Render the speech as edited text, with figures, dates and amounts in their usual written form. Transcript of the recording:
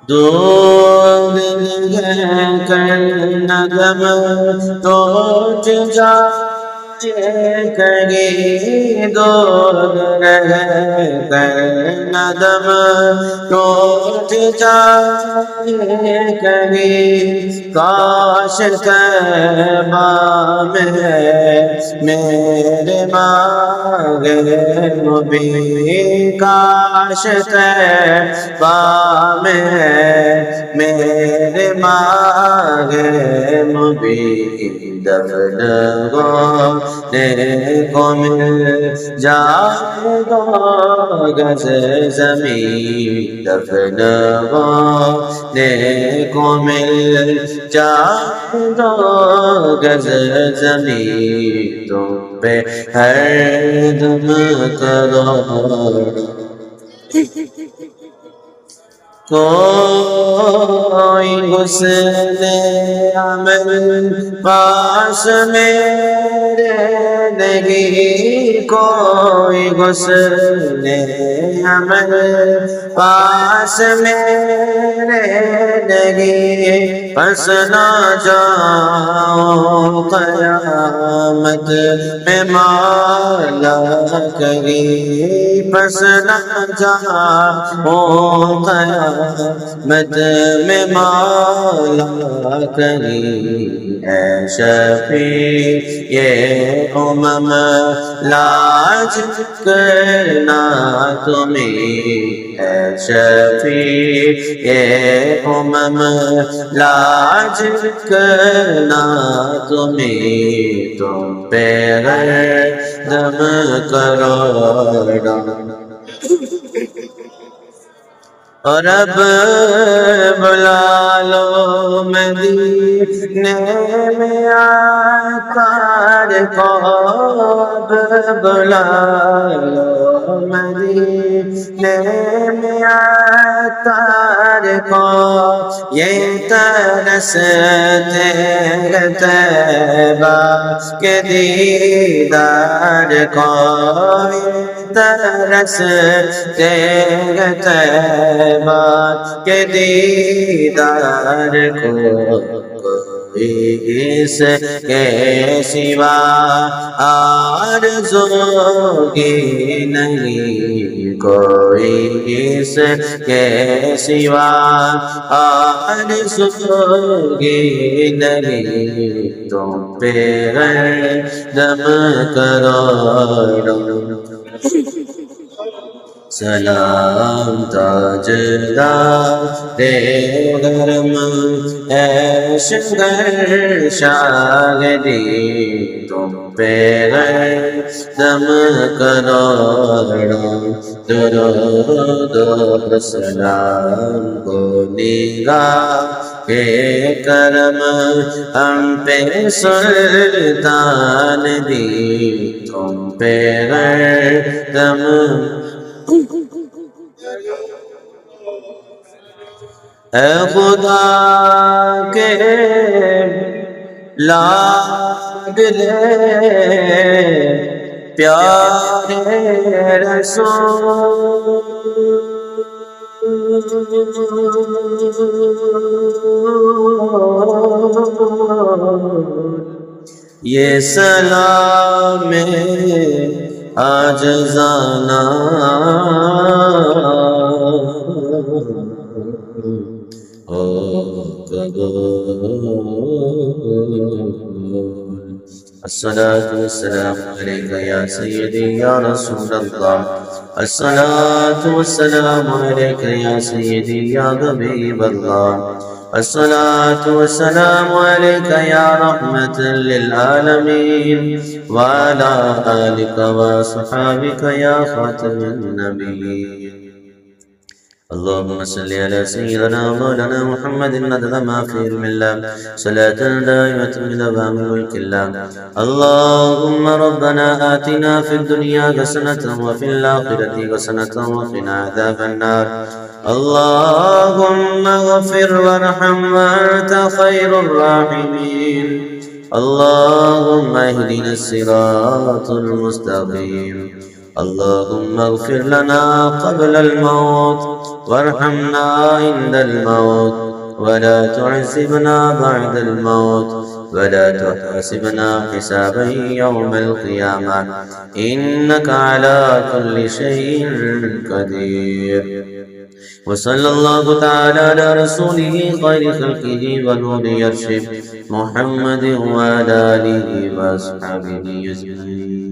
دور کر ندم توٹ جائے کہیں دور کر ندم ٹوٹ جائے کہیں کاش تیبہ میں میرے مانگے مبین کاش تیبہ میں میرے مانگے مبین دفن ہونے کو مل جائے دو گز زمین دفن ہونے کو مل جائے دو گز زمین تم پہ ہر دم کرو کوئی حسن عمل پاس میرے نہیں کوئی حسن عمل پاس میرے نہیں پس نہ جاؤں قیامت میں مولا کریم پس نہ جاؤں قیامت میں مولا کریم اے شفیع یہ امم لاج کرنا تمہیں اے شفیع یہ امم لاج کرنا تمہیں تم پہ دم کروڑا اور اب بلا لو مدینے میں عطار کو اب بلا لو مدینے میں عطار کو یہ ترستے طیبہ کے دیدار کو ترستے طیبہ کے دیدار کو کوئی اس کے سوا آرزو کی نہیں کوئی اس کے سوا آرزو کی نہیں تم پہ دم کروڑا سلام تاجدار گرم عشق شاگردی تم پہ دم کروڑا درود و سلام کو نگاہ کے کرم ہم پہ سلطان دی تم پہ دم اے خدا کے لاڈلے پیارے رسول یہ سلام عاجزانہ الصلاة والسلام عليك يا سيدي يا رسول الله الصلاة والسلام عليك يا سيدي يا حبيب الله الصلاة والسلام عليك يا رحمة للعالمين وعلى آلك وصحابك يا خاتم النبيين اللهم صل على سيدنا مولانا محمد عدد ما في علم الله صلاة دائمة بدوام ملك الله اللهم ربنا آتنا في الدنيا حسنة وفي الآخرة حسنة وقنا عذاب النار اللهم اغفر وارحم وأنت خير الراحمين اللهم اهدنا الصراط المستقيم اللهم اغفر لنا قبل الموت وارحمنا عند الموت ولا تعذبنا بعد الموت ولا تحاسبنا حسابا يوم القيامة إنك على كل شيء قدير. وصلى الله تعالى على رسوله خير خلقه ونور يرشد محمد وعلى آله وأصحابه أجمعين.